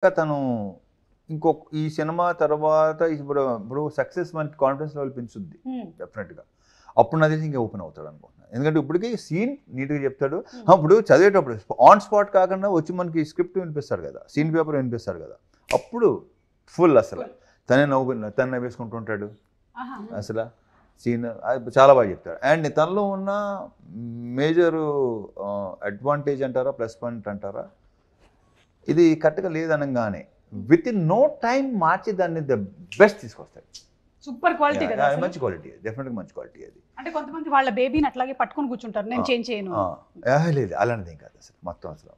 తను ఈ సినిమా తర్వాత ఇప్పుడు సక్సెస్ మనకి కాన్ఫిడెన్స్ లెవెల్ పెంచుద్ది డెఫినెట్గా. అప్పుడు నాకు తెలిసి ఇంకా ఓపెన్ అవుతాడు అనుకుంటున్నాను. ఎందుకంటే ఇప్పటికీ సీన్ నీట్గా చెప్తాడు. ఇప్పుడు చదివేటప్పుడు ఆన్ స్పాట్ కాకుండా వచ్చి మనకి స్క్రిప్ట్ వినిపిస్తాడు కదా, సీన్ పేపర్ వినిపిస్తాడు కదా, అప్పుడు ఫుల్ అసలు తనే వేసుకుంటుంటాడు అసలు సీన్ చాలా బాగా చెప్తాడు. అండ్ తనలో ఉన్న మేజర్ అడ్వాంటేజ్ అంటారా, ప్లస్ పాయింట్ అంటారా, ఇది కరెక్ట్గా లేదనగానే విత్ ఇన్ నో టైం మార్చి దాన్ని ద బెస్ట్ తీసుకొస్తాడు. సూపర్ క్వాలిటీ కదా, మంచి క్వాలిటీ, డెఫినెట్గా మంచి క్వాలిటీ అది. అంటే కొంతమంది వాళ్ళ బేబీని అట్లాగే పట్టుకొని కూర్చుంటారు, నేను చేంజ్ చేయను. లేదు అలాంటిది ఏం కాదు అసలు.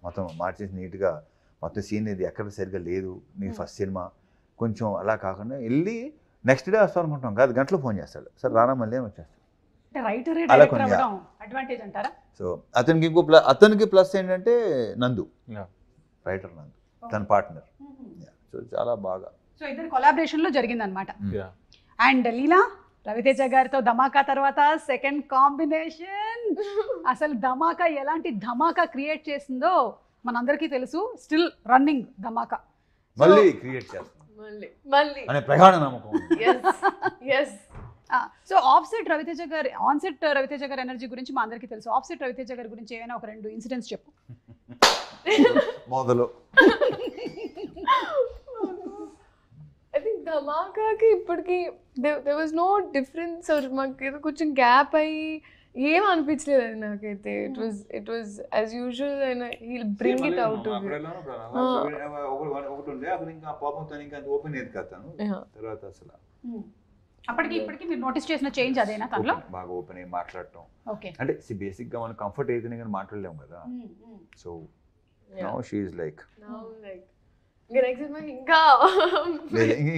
మొత్తం మార్చేసి నీట్గా మొత్తం సీన్ ఇది ఎక్కడ సరిగ్గా లేదు, నీ ఫస్ట్ సినిమా కొంచెం అలా కాకుండా వెళ్ళి నెక్స్ట్ డే వస్తాం అనుకుంటాం కాదు, గంటలో ఫోన్ చేస్తాడు, సార్ రానా మళ్ళీ వచ్చేస్తాడు. సో అతనికి ప్లస్ ఏంటంటే నందు, రైటర్ నందు తన పార్ట్నర్. సో చాలా బాగా, సో ఇద్దరు కొలాబరేషన్ లో జరిగింది అనమాట. అండ్ లీలా రవితేజ గారితో ధమాకా తర్వాత సెకండ్ కాంబినేషన్, అసలు ధమాకా ఎలాంటి ధమాకా క్రియేట్ చేసిందో మనందరికీ తెలుసు. స్టిల్ రన్నింగ్ ధమాకా మళ్ళీ క్రియేట్ చేస్తాం అనే ప్రగాఢ నమ్మకం. సో ఆఫ్సెట్ రవితేజ గారి ఆన్సెట్ రవితేజ గారి ఎనర్జీ గురించి మా అందరికీ తెలుసు. ఆఫ్సెట్ రవితేజ గారి గురించి ఏమైనా ఒక 2 ఇన్సిడెంట్స్ చెప్పు. మొదలు ఐ థింక్ ధమాకాకి ఇప్పటికి there was no difference, or మాకు ఏదో కొంచెం గ్యాప్ అయ్యి ఏం అనిపించలేదు అది నాకైతే. It was as usual and he'll bring it out of it. అప్పటికి ఇప్పటికి మీరు నోటీస్ చేసిన చేంజ్ అదేనా తనలో? బాగా ఓపెన్ అయ్యి మాట్లాడటం. అంటే బేసిక్ గా మనం కంఫర్ట్ అయితేనే కానీ మాట్లాడలేము కదా. So now she is like ఇంకా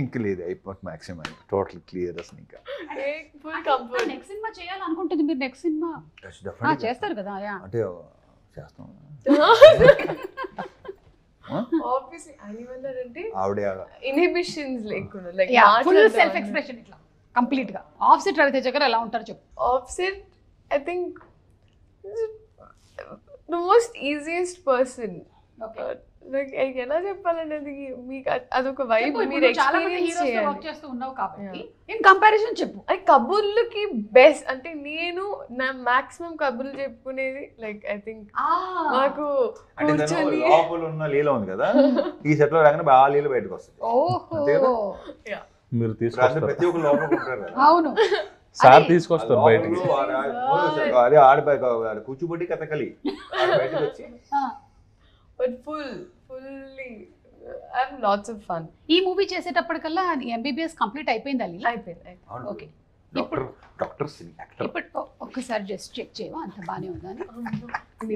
ఇంక లేదు అయిపోట్ మాక్సిమం టోటల్ క్లియర్ అసలు. ఇంకా నెక్స్ట్ సినిమా చేయాలనుకుంటుంది మీరు? నెక్స్ట్ సినిమా చేస్తారు కదా? అంటే చేస్తాం ఆబ్వియస్లీ. అనివల్ అంటే ఆవిడ ఇన్హిబిషన్స్ లేకుండా లైక్ ఫుల్ సెల్ఫ్ ఎక్స్ప్రెషన్ ఇట్లా కంప్లీట్ గా. ఆఫ్సెట్ రవితేజ గారు ఎలా ఉంటారు చెప్పు. Offset I think the most easiest person. Like ఎలా చెప్పాలంటే అది మీకు అదొక వైబ్, మీరు ఎక్స్పీరియన్స్ చేస్తూ ఉన్నావు కాబట్టి ఇన్ కంపారిజన్ చెప్పు. అది కబుర్లకి బెస్ట్. అంటే నేను నా మాక్సిమం కబుర్లు చెప్పుకునేది లైక్ ఐ థింక్ నాకు కూర్చొని లోపల ఉన్న లీల ఉంది కదా, ఈ సెట్ లో రాగానే బాగా లీల బయటకు వస్తుంది. మీరు తీసుకొస్తారు ప్రతి ఒక్కరు లోపల ఉంటారు కదా. అవును సార్ తీసుకొస్తారు బయటకి. అదే ఆడ కూర్చోబెట్టి కథకలి బయటకు వచ్చి but fully I have lots of fun. ఈ మూవీ చేసేటప్పటికల్లా ఎంబీబీఎస్ కంప్లీట్ అయిపోయిందా? అయిపోయింది. Okay, doctor actor. ఇప్పుడు ఒక్కసారి జస్ట్ చెక్ చేయవా అంత బానే ఉందా అని?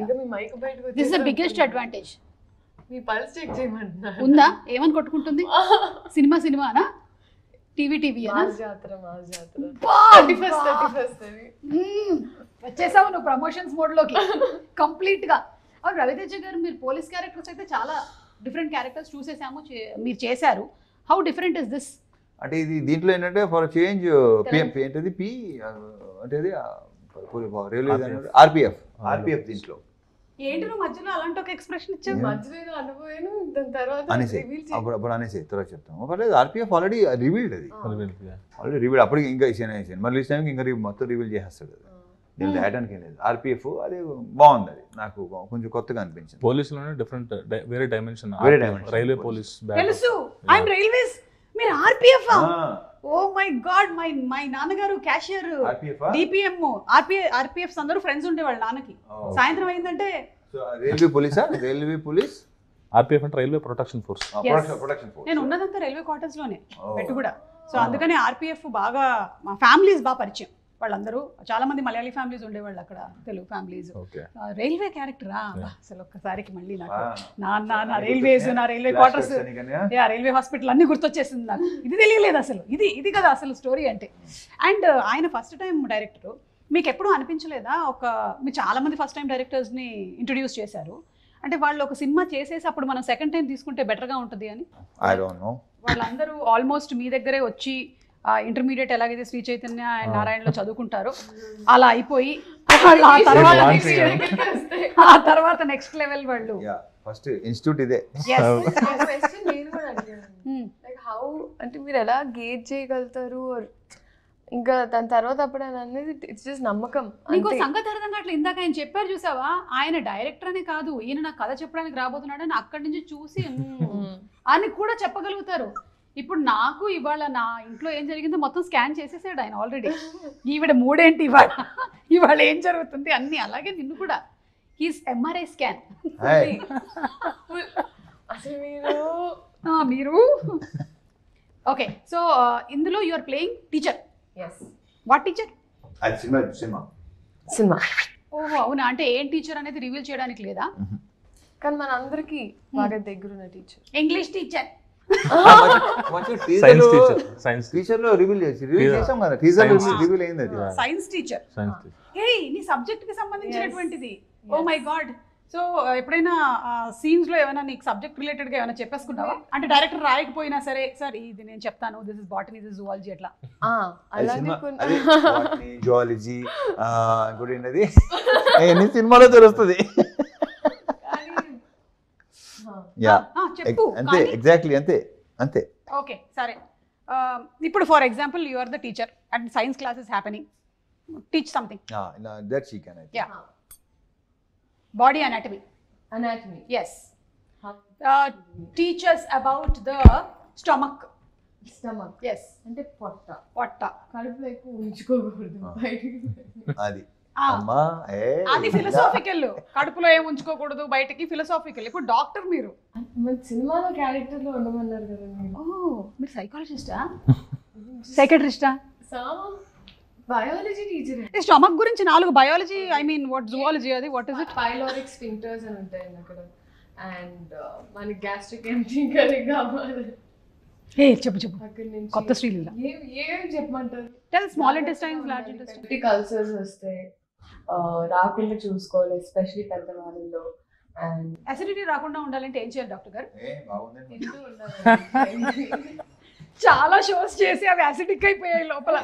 ఇంకా మీ మైక్ బయటకు వచ్చి this is the biggest advantage. మీ పల్స్ చెక్ చేయమంటున్నా ఉందా? ఏమని కొట్టుకుంటుంది? సినిమానా టీవీ జాతర వచ్చేసావు నువ్వు ప్రమోషన్స్ మోడ్ లోకి కంప్లీట్ గా. అవును రవితేజ గారు, మీరు పోలీస్ క్యారెక్టర్స్ అయితే చాలా డిఫరెంట్ క్యారెక్టర్స్ చూసేసాము, మీరు చేశారు. How different is this? అంటే ఇది దీంట్లో ఏంటంటే ఫర్ చేంజ్ ఏంటది పి అంటే ఆర్పిఎఫ్ దీంట్లో ఏంటి నువ్వు మధ్యలో అలాంటి ఒక ఎక్స్ప్రెషన్ ఇచ్చావు? మధ్యలో అనుభవాను, దాని తర్వాత అనేసి అప్పుడు అనేసి తర్వాత చెప్తాం. పర్లేదు, ఆర్పిఎఫ్ ఆల్రెడీ రివీల్డ్, అది ఆల్రెడీ రివీల్డ్. అప్పటికి ఇంకా మళ్ళీ రిలీజ్ ఇంకా మొత్తం రివీల్ చేసేస్తాడు. నేను రాయడానికి ఏం లేదు. ఆర్పిఎఫ్ అది బాగుంది, అది నాకు కొంచెం కొత్తగా అనిపించింది. పోలీసులోనే డిఫరెంట్ వేరే డైమెన్షన్. రైల్వే పోలీస్ తెలుసు, ఐ యామ్ రైల్వేస్, మీరు RPF. Oh my God, my నాన్నగారు క్యాషియర్, డిపిఎం, ఆర్పిఎఫ్స్ అందరూ ఫ్రెండ్స్ ఉండేవాళ్ళు నాన్నకి. సాయంత్రం అయిందంటే రైల్వే పోలీస్ ఆర్పిఎఫ్ అంటే రైల్వే ప్రొటెక్షన్ ఫోర్స్. నేను ఉన్నదంతా రైల్వే క్వార్టర్స్ లోనే పెట్టు కూడా. సో అందుకని ఆర్పిఎఫ్ బాగా, మా ఫ్యామిలీస్ బాగా పరిచయం. వాళ్ళందరూ చాలా మంది మలయాళీ ఫ్యామిలీస్ ఉండేవాళ్ళు అక్కడ, తెలుగు ఫ్యామిలీస్. రైల్వే క్యారెక్టరా అసలు ఒక్కసారికి మళ్ళీ నాకు నా రైల్వేస్, నా రైల్వే క్వార్టర్స్, రైల్వే హాస్పిటల్ అన్ని గుర్తొచ్చేసింది నాకు. ఇది తెలియలేదు అసలు, ఇది కదా అసలు స్టోరీ అంటే. అండ్ ఆయన ఫస్ట్ టైం డైరెక్టర్, మీకు ఎప్పుడూ అనిపించలేదా మీరు చాలా మంది ఫస్ట్ టైం డైరెక్టర్స్ని ఇంట్రొడ్యూస్ చేశారు, అంటే వాళ్ళు ఒక సినిమా చేసేసి అప్పుడు మనం సెకండ్ టైం తీసుకుంటే బెటర్గా ఉంటుంది అని? I don't know. వాళ్ళందరూ ఆల్మోస్ట్ మీ దగ్గరే వచ్చి ఇంటర్మీడియట్ ఎలాగైతే శ్రీ చైతన్య అండ్ నారాయణలో చదువుకుంటారో అలా అయిపోయి వాళ్ళు ఆ తర్వాత నెక్స్ట్ లెవెల్ వాళ్ళు. ఫస్ట్ ఇన్స్టిట్యూట్ ఇదే. క్వశ్చన్ నేను కూడా అడిగాను, లైక్ హౌ అంటే మీరు ఎలా గేజ్ చేయగలుగుతారు, ఇంకా దాని తర్వాత అప్పుడు అనేది ఇట్స్ జస్ట్ నమ్మకం. ఇంకో సంగతి అర్థం కావట్లేదు, ఇందాక ఆయన చెప్పారు చూసావా, ఆయన డైరెక్టర్ అనే కాదు, ఈయన నాకు కథ చెప్పడానికి రాబోతున్నాడు అని అక్కడి నుంచి చూసి అని కూడా చెప్పగలుగుతారు. ఇప్పుడు నాకు ఇవాళ నా ఇంట్లో ఏం జరిగిందో మొత్తం స్కాన్ చేసేసాడు ఆయన ఆల్రెడీ. ఈవిడ మూడేంటి ఇవాళ ఏం జరుగుతుంది అన్ని, అలాగే నిన్ను కూడా హీస్ ఎంఆర్ఐ స్కాన్. అసలు మీరు ఓకే. సో ఇందులో you are playing teacher. yes what teacher? Cinema. ఓహో అవునా, అంటే ఏం టీచర్ అనేది రివీల్ చేయడానికి లేదా? కానీ మన అందరికి బాగా దగ్గరున్న teacher. English teacher. Science teacher. Science teacher లో రివీల్ చేసాం కదా, టీచర్ రివీల్ అయింది అది. Science teacher. హే నీ సబ్జెక్ట్ కి సంబంధించినటువంటిది. Oh my God. సో ఎప్పుడైనా సీన్స్ లో ఏమైనా నీకు సబ్జెక్ట్ రిలేటెడ్ గా ఏమైనా చెప్పేసుకున్నావా? అంటే డైరెక్టర్ రాయకపోయినా సరే సార్ ఇది నేను చెప్తాను, this is botany, this is zoology, అట్లా. జువాలజీ ఇంకోటి ఏంటది ఎన్ని సినిమాలో తెలుస్తుంది. చెప్పు. అంతే, ఎగ్జాక్ట్లీ అంతే అంతే. ఓకే సరే, ఇప్పుడు for example you are the teacher and science class is happening, teach something. That she can. Yeah, body anatomy. Yes. Teach us about the stomach. Yes. అంటే పొట్ట. కడుపులో ఎక్కువ ఉంచుకోకూడదు, బయటికి. అది అమ్మా అది ఫిలసాఫికల్. కడుపులో ఏం ఉంచుకోకూడదు, బయటకి ఫిలసాఫికల్. ఇప్పుడు డాక్టర్ మీరు, మన సినిమాలో క్యారెక్టర్ లో ఉండమన్నారు కదా. మీరు సైకాలజిస్టా, సైకాట్రిస్టా? Biology teacher. స్టమక్ గురించి 4 biology, I mean what zoology, అది what is it? Pyloric sphincters అని ఉంటాయి అక్కడ, అండ్ మనకి గ్యాస్ట్రిక్ ఎంప్టింగ్ అని కావాలి. చెప్పు అక్కడి నుంచి కొత్త శ్రీలీల ఏం చెప్పమంటారు? Small intestines, large intestines cultures వస్తాయి, రాకుండా చూసుకోవాలి, ఎస్పెషల్లీ పెద్దవాళ్ళలో. అండ్ అసిడిటీ రాకుండా ఉండాలంటే ఏం చేయాలి డాక్టర్ గారు? చాలా షోస్ చేసి అవి అసిడిక్ అయిపోయాయి లోపల.